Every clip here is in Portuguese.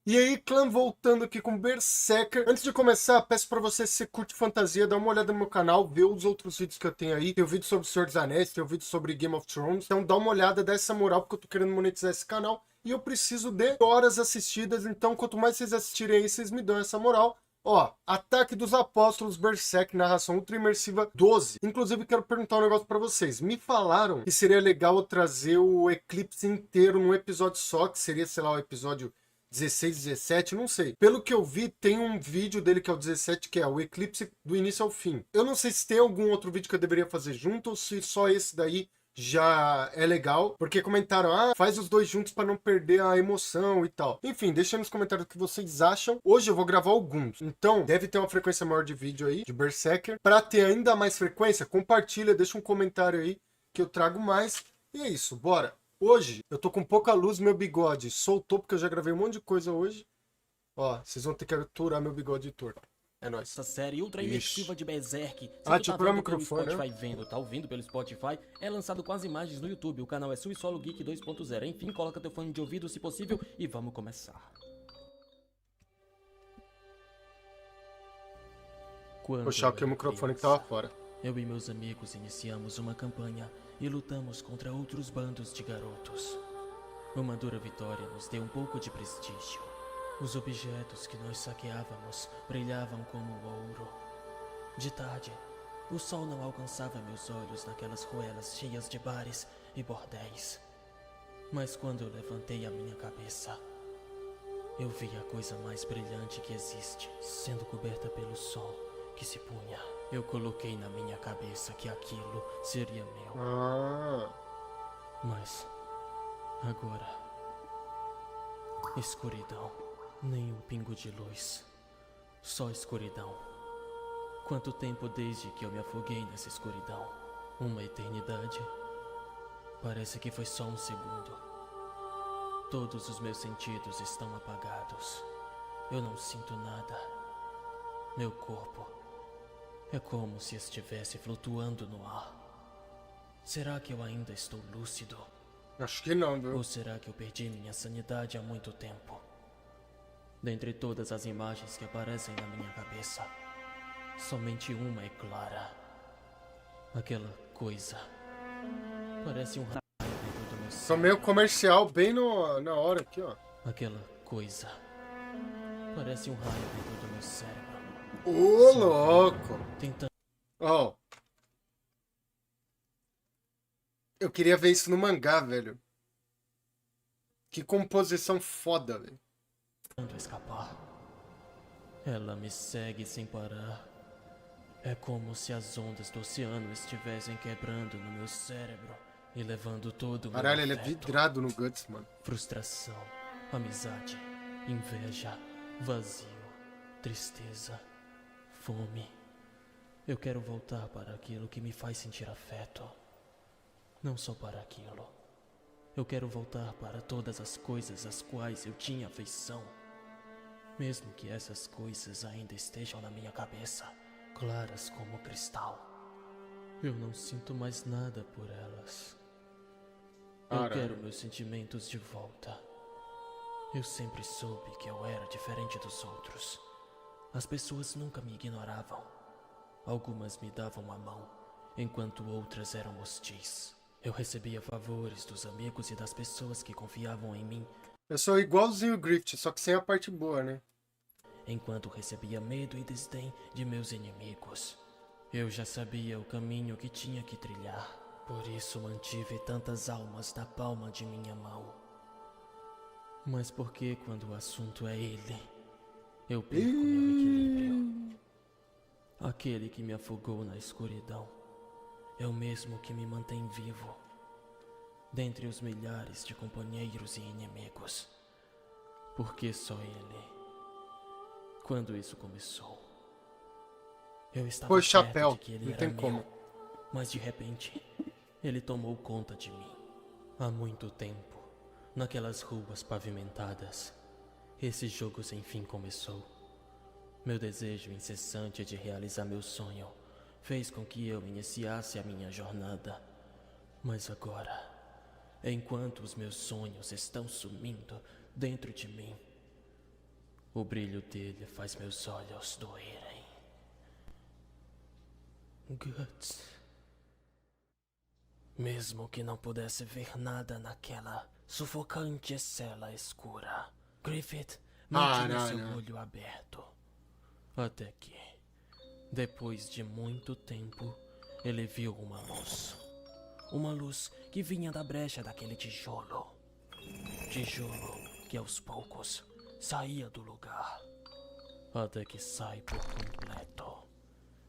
E aí, clã, voltando aqui com Berserker. Antes de começar, peço pra você, se você curte fantasia, dá uma olhada no meu canal, vê os outros vídeos que eu tenho aí. Tem o vídeo sobre o Senhor dos Anéis, tem o vídeo sobre Game of Thrones. Então dá uma olhada, dá essa moral, porque eu tô querendo monetizar esse canal. E eu preciso de horas assistidas, então quanto mais vocês assistirem aí, vocês me dão essa moral. Ó, Ataque dos Apóstolos, Berserk, narração ultra imersiva 12. Inclusive, quero perguntar um negócio pra vocês. Me falaram que seria legal eu trazer o Eclipse inteiro num episódio só, que seria, sei lá, o episódio 16, 17, não sei. Pelo que eu vi, tem um vídeo dele que é o 17, que é o Eclipse do início ao fim. Eu não sei se tem algum outro vídeo que eu deveria fazer junto ou se só esse daí já é legal, porque comentaram, faz os dois juntos para não perder a emoção e tal. Enfim, deixa aí nos comentários o que vocês acham. Hoje eu vou gravar alguns, então deve ter uma frequência maior de vídeo aí, de Berserker. Para ter ainda mais frequência, compartilha, deixa um comentário aí que eu trago mais. E é isso, bora! Hoje eu tô com pouca luz, meu bigode soltou porque eu já gravei um monte de coisa hoje. Ó, vocês vão ter que aturar meu bigode torto. É nóis. Essa série ultra imersiva de Berserk. Se Ah, tu deixa eu tá procurar o vendo pelo microfone, Spotify né? tá ouvindo pelo Spotify, é lançado com as imagens no YouTube. O canal é Sui Solo Geek 2.0. Enfim, coloca teu fone de ouvido se possível e vamos começar. Quando Puxar eu aqui o era microfone que criança, tava fora. eu e meus amigos iniciamos uma campanha e lutamos contra outros bandos de garotos. Uma dura vitória nos deu um pouco de prestígio. Os objetos que nós saqueávamos brilhavam como ouro. De tarde, o sol não alcançava meus olhos naquelas ruelas cheias de bares e bordéis. Mas quando eu levantei a minha cabeça, eu vi a coisa mais brilhante que existe, sendo coberta pelo sol que se punha. Eu coloquei na minha cabeça que aquilo seria meu. Mas agora, escuridão. Nem um pingo de luz. Só escuridão. Quanto tempo desde que eu me afoguei nessa escuridão? Uma eternidade? Parece que foi só um segundo. Todos os meus sentidos estão apagados. Eu não sinto nada. Meu corpo é como se estivesse flutuando no ar. Será que eu ainda estou lúcido? Acho que não, viu? Ou será que eu perdi minha sanidade há muito tempo? Dentre todas as imagens que aparecem na minha cabeça, somente uma é clara. Aquela coisa parece um raio dentro do meu Tô cérebro. meio comercial, bem na hora aqui, ó. Aquela coisa parece um raio dentro do meu cérebro. Ô, louco! Tentando. Ó. Eu queria ver isso no mangá, velho. Que composição foda, velho. Escapar. Ela me segue sem parar. É como se as ondas do oceano estivessem quebrando no meu cérebro e levando todo o meu Caralho, ele é afeto. vidrado no Guts, mano. Frustração, amizade, inveja, vazio, tristeza, fome. Eu quero voltar para aquilo que me faz sentir afeto. Não só para aquilo. Eu quero voltar para todas as coisas às quais eu tinha afeição. Mesmo que essas coisas ainda estejam na minha cabeça, claras como cristal. Eu não sinto mais nada por elas. Eu quero meus sentimentos de volta. Eu sempre soube que eu era diferente dos outros. As pessoas nunca me ignoravam. Algumas me davam a mão, enquanto outras eram hostis. Eu recebia favores dos amigos e das pessoas que confiavam em mim, Eu sou igualzinho o Griffith, só que sem a parte boa, né? enquanto recebia medo e desdém de meus inimigos. Eu já sabia o caminho que tinha que trilhar, por isso mantive tantas almas na palma de minha mão. Mas por que quando o assunto é ele, eu perco meu equilíbrio? Aquele que me afogou na escuridão é o mesmo que me mantém vivo, dentre os milhares de companheiros e inimigos. Por que só ele? Quando isso começou, eu estava Foi certo chapéu, de que ele não era tem meu, como. mas de repente, ele tomou conta de mim. Há muito tempo, naquelas ruas pavimentadas, esse jogo sem fim começou. Meu desejo incessante de realizar meu sonho fez com que eu iniciasse a minha jornada. Mas agora, enquanto os meus sonhos estão sumindo dentro de mim, O brilho dele faz meus olhos doerem. Guts. Mesmo que não pudesse ver nada naquela sufocante cela escura, Griffith mantinha seu olho aberto. Até que, depois de muito tempo, ele viu uma luz. Uma luz que vinha da brecha daquele tijolo. Tijolo que aos poucos saía do lugar. Até que sai por completo,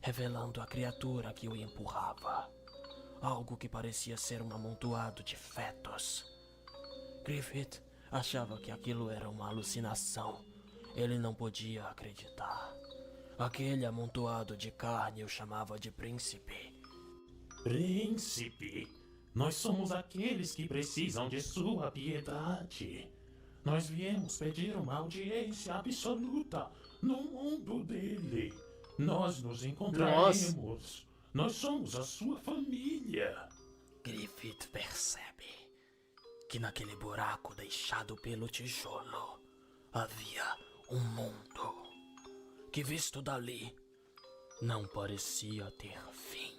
revelando a criatura que o empurrava. Algo que parecia ser um amontoado de fetos. Griffith achava que aquilo era uma alucinação. Ele não podia acreditar. Aquele amontoado de carne o chamava de príncipe. Príncipe, nós somos aqueles que precisam de sua piedade. Nós viemos pedir uma audiência absoluta no mundo dele. Nós nos encontraremos. Nós somos a sua família. Griffith percebe que naquele buraco deixado pelo tijolo havia um mundo que, visto dali, não parecia ter fim.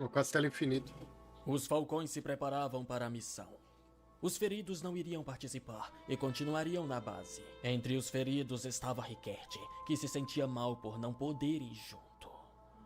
O Castelo Infinito. Os falcões se preparavam para a missão. Os feridos não iriam participar e continuariam na base. Entre os feridos estava Rickert, que se sentia mal por não poder ir junto.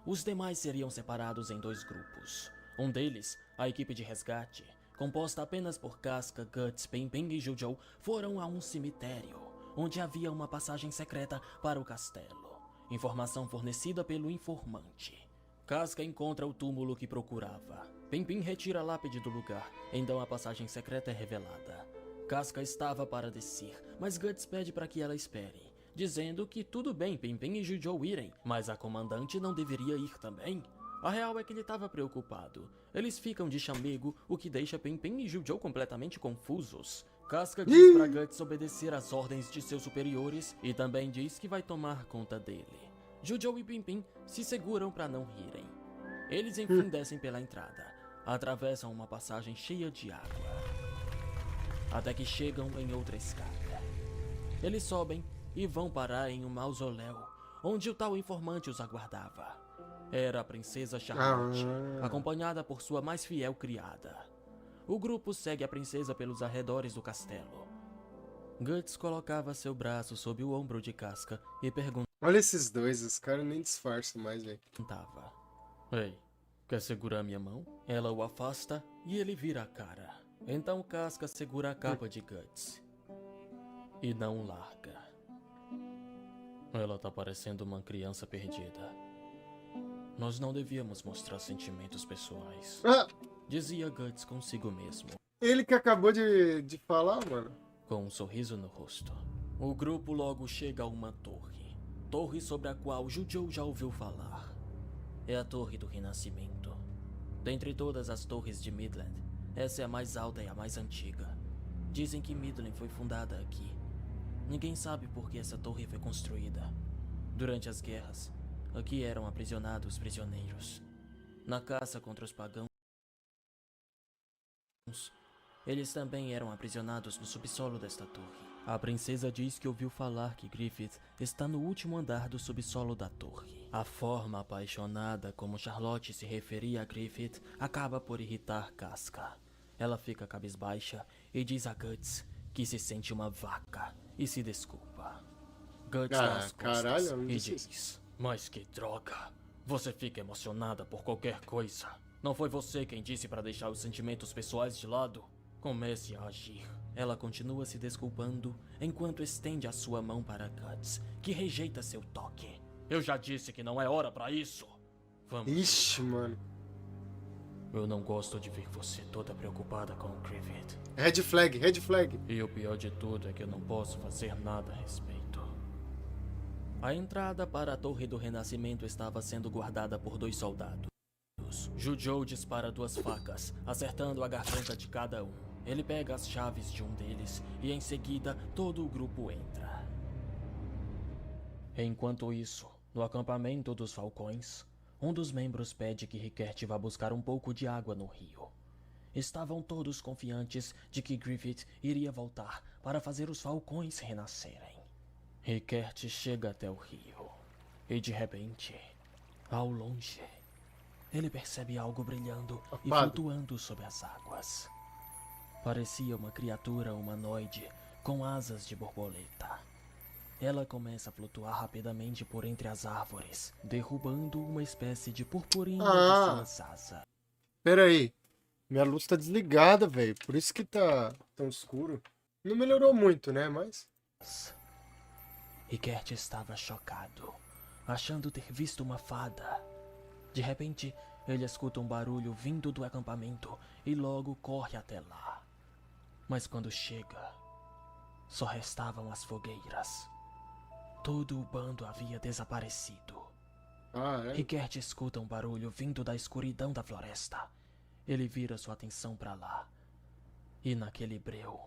Os demais seriam separados em 2 grupos. Um deles, a equipe de resgate, composta apenas por Casca, Guts, Pimpin e Jojo, foram a um cemitério, onde havia uma passagem secreta para o castelo. Informação fornecida pelo informante. Casca encontra o túmulo que procurava. Pimpin retira a lápide do lugar, então a passagem secreta é revelada. Casca estava para descer, mas Guts pede para que ela espere, dizendo que tudo bem Pimpin e Jojo irem, mas a comandante não deveria ir também. A real é que ele estava preocupado. Eles ficam de chamego, o que deixa Pimpin e Jojo completamente confusos. Casca diz para Guts obedecer às ordens de seus superiores e também diz que vai tomar conta dele. Jojo e Pimpin se seguram para não rirem. Eles enfim descem pela entrada, atravessam uma passagem cheia de água, até que chegam em outra escada. Eles sobem e vão parar em um mausoléu, onde o tal informante os aguardava. Era a princesa Charlotte, acompanhada por sua mais fiel criada. O grupo segue a princesa pelos arredores do castelo. Guts colocava seu braço sob o ombro de Casca e perguntava: Olha esses dois, os caras nem disfarçam mais, velho. Ei, quer segurar minha mão? Ela o afasta e ele vira a cara. Então Casca segura a capa de Guts e não larga. Ela tá parecendo uma criança perdida. Nós não devíamos mostrar sentimentos pessoais, dizia Guts consigo mesmo, Ele que acabou de falar, mano. com um sorriso no rosto. O grupo logo chega a uma torre sobre a qual Jojo já ouviu falar. É a Torre do Renascimento. Dentre todas as torres de Midland, essa é a mais alta e a mais antiga. Dizem que Midland foi fundada aqui. Ninguém sabe por que essa torre foi construída. Durante as guerras, aqui eram aprisionados prisioneiros. Na caça contra os pagãos, eles também eram aprisionados no subsolo desta torre. A princesa diz que ouviu falar que Griffith está no último andar do subsolo da torre. A forma apaixonada como Charlotte se referia a Griffith acaba por irritar Casca. Ela fica cabisbaixa e diz a Guts que se sente uma vaca e se desculpa. Guts dá as costas e diz: mas que droga! Você fica emocionada por qualquer coisa. Não foi você quem disse para deixar os sentimentos pessoais de lado? Comece a agir. Ela continua se desculpando enquanto estende a sua mão para Guts, que rejeita seu toque. Eu já disse que não é hora para isso. Vamos. Ixi, mano. Eu não gosto de ver você toda preocupada com o Griffith. Red flag, red flag. E o pior de tudo é que eu não posso fazer nada a respeito. A entrada para a Torre do Renascimento estava sendo guardada por 2 soldados. Jojo dispara 2 facas, acertando a garganta de cada um. Ele pega as chaves de um deles e em seguida todo o grupo entra. Enquanto isso, no acampamento dos falcões, um dos membros pede que Rickert vá buscar um pouco de água no rio. estavam todos confiantes de que Griffith iria voltar para fazer os falcões renascerem. Rickert chega até o rio e, de repente, ao longe, ele percebe algo brilhando e Apado. flutuando sobre as águas. Parecia uma criatura humanoide com asas de borboleta. Ela começa a flutuar rapidamente por entre as árvores, derrubando uma espécie de purpurina de suas asas. Pera aí. Minha luz tá desligada, velho. Por isso que tá tão escuro. Não melhorou muito, né? Mas... Rickert estava chocado, achando ter visto uma fada. De repente, ele escuta um barulho vindo do acampamento e logo corre até lá. Mas quando chega, só restavam as fogueiras. Todo o bando havia desaparecido. Ah, é? Rickert escuta um barulho vindo da escuridão da floresta. Ele vira sua atenção para lá. E naquele breu,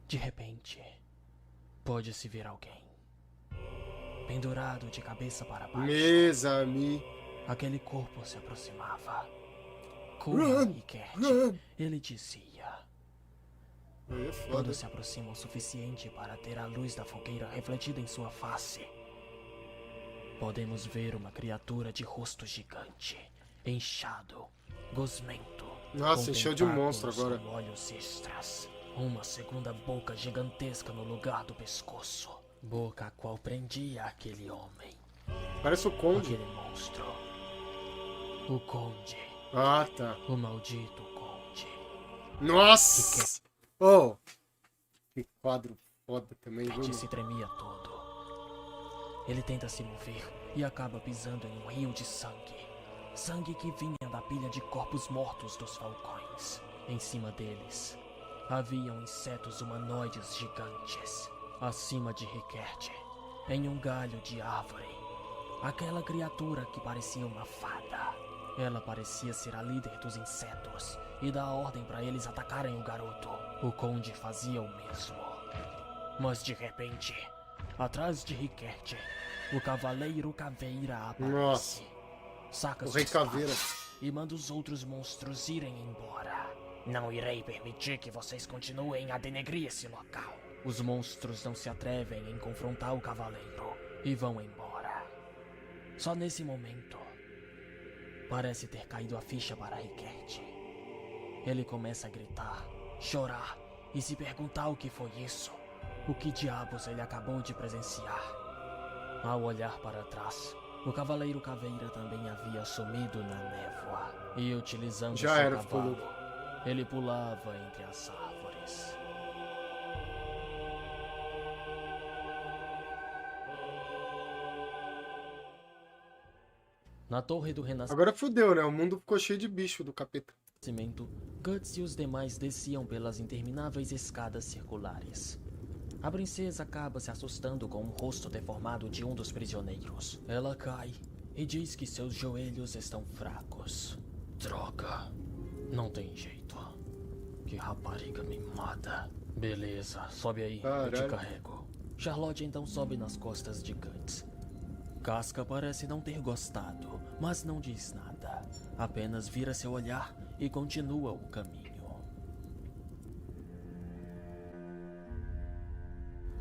de repente, pode-se ver alguém. Pendurado de cabeça para baixo. Mesami. Aquele corpo se aproximava. Corra, Run, Rickert, run. ele dizia. Aí é foda. Quando se aproxima o suficiente para ter a luz da fogueira refletida em sua face, podemos ver uma criatura de rosto gigante, inchado, gosmento. Nossa, com encheu de monstro tentáculos agora. com olhos extras, uma segunda boca gigantesca no lugar do pescoço. Boca a qual prendia aquele homem, Parece o Conde. aquele monstro. O Conde, Ah, tá. o maldito Conde. Nossa! Oh! Que quadro foda também, viu? Rickert se tremia todo. Ele tenta se mover e acaba pisando em um rio de sangue. Sangue que vinha da pilha de corpos mortos dos falcões. Em cima deles, haviam insetos humanoides gigantes. Acima de Rickert, em um galho de árvore, aquela criatura que parecia uma fada. Ela parecia ser a líder dos insetos e dá ordem para eles atacarem o garoto. O Conde fazia o mesmo. Mas de repente, atrás de Rickert, o Cavaleiro Caveira aparece. Nossa. Saca O sua Rei espada Caveira. e manda os outros monstros irem embora. Não irei permitir que vocês continuem a denegrir esse local. Os monstros não se atrevem em confrontar o Cavaleiro e vão embora. Só nesse momento, parece ter caído a ficha para Rickert. Ele começa a gritar, chorar e se perguntar o que foi isso. O que diabos ele acabou de presenciar? Ao olhar para trás, o Cavaleiro Caveira também havia sumido na névoa. E utilizando Já seu era, ficou cavalo, louco. ele pulava entre as árvores. Na torre do renascimento, Agora fudeu, né? O mundo ficou cheio de bicho do capeta. Guts e os demais desciam pelas intermináveis escadas circulares. A princesa acaba se assustando com o rosto deformado de um dos prisioneiros. Ela cai e diz que seus joelhos estão fracos. Droga, não tem jeito. Que rapariga mimada. Beleza, sobe aí, eu te Caralho. carrego. Charlotte então sobe nas costas de Guts. Casca parece não ter gostado, mas não diz nada. Apenas vira seu olhar e continua o caminho.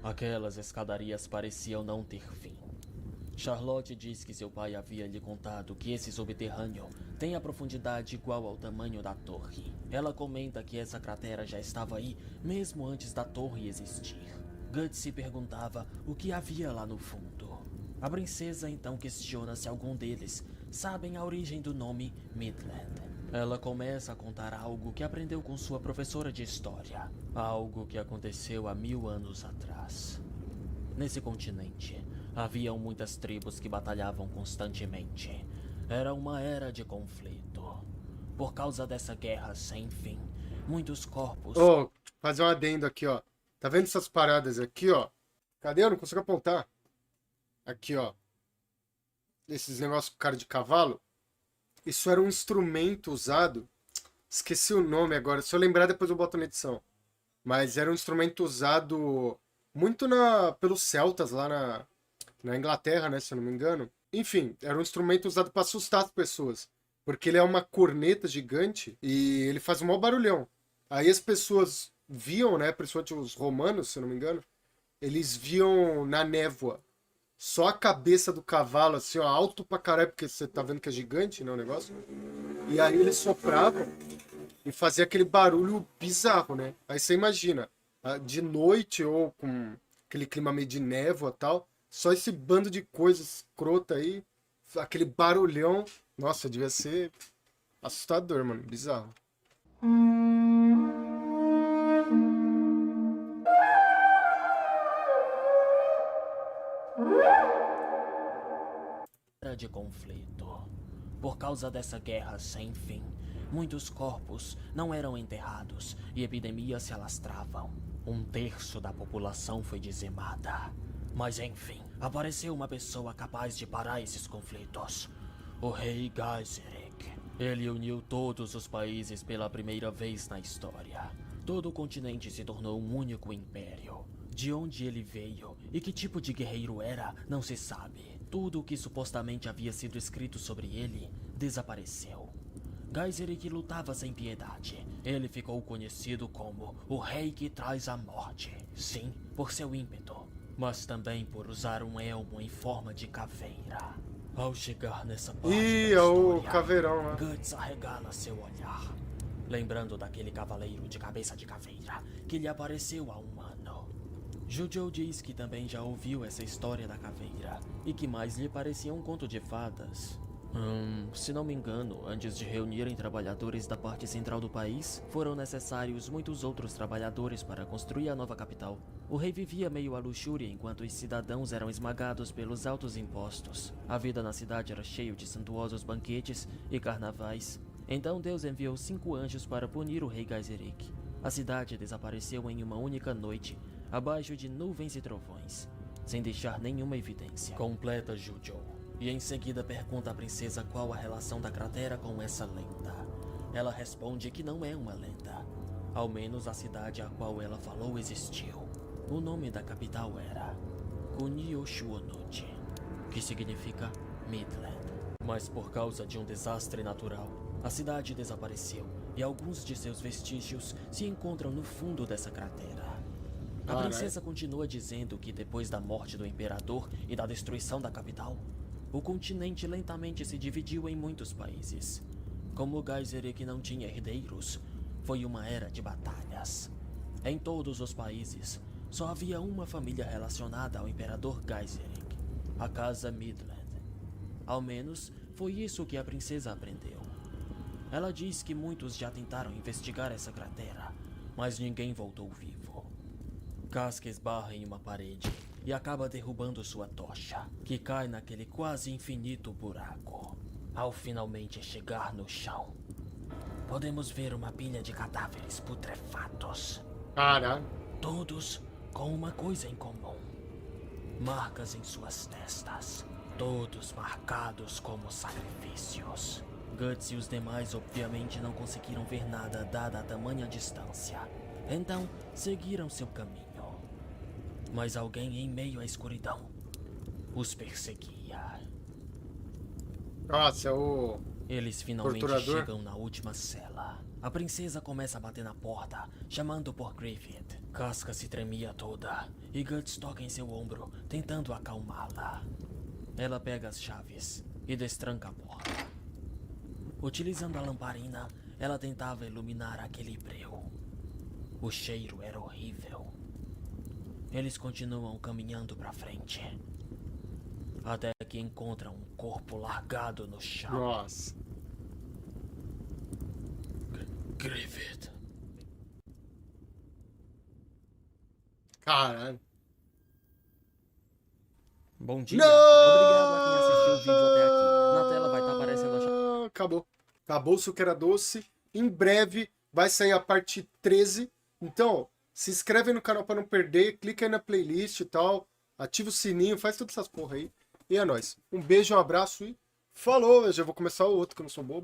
Aquelas escadarias pareciam não ter fim. Charlotte diz que seu pai havia lhe contado que esse subterrâneo tem a profundidade igual ao tamanho da torre. Ela comenta que essa cratera já estava aí mesmo antes da torre existir. Guts se perguntava o que havia lá no fundo. A princesa então questiona se algum deles sabem a origem do nome Midland. Ela começa a contar algo que aprendeu com sua professora de história. Algo que aconteceu há 1000 anos atrás. Nesse continente, haviam muitas tribos que batalhavam constantemente. Era uma era de conflito. Por causa dessa guerra sem fim, muitos corpos... Ô, fazer um adendo aqui, ó. Tá vendo essas paradas aqui, ó? Cadê? Eu não consigo apontar. Aqui, ó. Esses negócios com cara de cavalo. Isso era um instrumento usado. Esqueci o nome agora. Se eu lembrar, depois eu boto na edição. Mas era um instrumento usado muito pelos celtas lá na Inglaterra, né? Se eu não me engano. Enfim, era um instrumento usado para assustar as pessoas. Porque ele é uma corneta gigante e ele faz um maior barulhão. Aí as pessoas viam, né, principalmente os romanos, se eu não me engano, eles viam na névoa só a cabeça do cavalo, assim, ó, alto pra caralho, porque você tá vendo que é gigante, né, o negócio. E aí eles sopravam e fazia aquele barulho bizarro, né? Aí você imagina, de noite ou com aquele clima meio de névoa e tal, só esse bando de coisa escrota aí, aquele barulhão, nossa, devia ser assustador, mano, bizarro. Era de conflito. Por causa dessa guerra sem fim, muitos corpos não eram enterrados e epidemias se alastravam. Um terço da população foi dizimada. Mas enfim, apareceu uma pessoa capaz de parar esses conflitos. O rei Gaiseric. Ele uniu todos os países pela primeira vez na história. Todo o continente se tornou um único império. De onde ele veio e que tipo de guerreiro era, não se sabe. Tudo o que supostamente havia sido escrito sobre ele desapareceu. Gaiseric lutava sem piedade. Ele ficou conhecido como o Rei que Traz a Morte. Sim, por seu ímpeto, mas também por usar um elmo em forma de caveira. Ao chegar nessa parte Ih, da é o história, caveirão lá. Guts arregala seu olhar, lembrando daquele cavaleiro de cabeça de caveira que lhe apareceu há um ano. Jojo diz que também já ouviu essa história da caveira e que mais lhe parecia um conto de fadas. Se não me engano, antes de reunirem trabalhadores da parte central do país, foram necessários muitos outros trabalhadores para construir a nova capital. O rei vivia meio à luxúria enquanto os cidadãos eram esmagados pelos altos impostos. A vida na cidade era cheia de suntuosos banquetes e carnavais. Então Deus enviou 5 anjos para punir o rei Gaiseric. A cidade desapareceu em uma única noite, abaixo de nuvens e trovões, sem deixar nenhuma evidência. Completa Jojo. E em seguida pergunta à princesa qual a relação da cratera com essa lenda. Ela responde que não é uma lenda. Ao menos a cidade a qual ela falou existiu. O nome da capital era Kunio-Shuonoji, que significa Midland. Mas por causa de um desastre natural, a cidade desapareceu e alguns de seus vestígios se encontram no fundo dessa cratera. A princesa continua dizendo que depois da morte do imperador e da destruição da capital, o continente lentamente se dividiu em muitos países. Como Gaiseric não tinha herdeiros, foi uma era de batalhas. Em todos os países, só havia uma família relacionada ao imperador Gaiseric, a Casa Midland. Ao menos, foi isso que a princesa aprendeu. Ela diz que muitos já tentaram investigar essa cratera, mas ninguém voltou vivo. Casca esbarra em uma parede e acaba derrubando sua tocha, que cai naquele quase infinito buraco. Ao finalmente chegar no chão, podemos ver uma pilha de cadáveres putrefatos. Caralho. Todos com uma coisa em comum: marcas em suas testas, todos marcados como sacrifícios. Guts e os demais obviamente não conseguiram ver nada dada a tamanha distância, então seguiram seu caminho. Mas alguém em meio à escuridão os perseguia. Nossa, é o Eles finalmente torturador. chegam na última cela. A princesa começa a bater na porta, chamando por Griffith. Casca se tremia toda, e Guts toca em seu ombro, tentando acalmá-la. Ela pega as chaves e destranca a porta. Utilizando a lamparina, ela tentava iluminar aquele breu. O cheiro era horrível. Eles continuam caminhando pra frente, até que encontram um corpo largado no chão. Nossa. Griffith. Caralho. Bom dia. Não! Obrigado a quem assistiu o vídeo até aqui. Na tela vai estar aparecendo a chave. Acabou. Acabou o Suco Era Doce. Em breve vai sair a parte 13. Então, se inscreve no canal pra não perder. Clica aí na playlist e tal. Ativa o sininho. Faz todas essas porra aí. E é nóis. Um beijo, um abraço e falou. Eu já vou começar o outro que eu não sou bobo.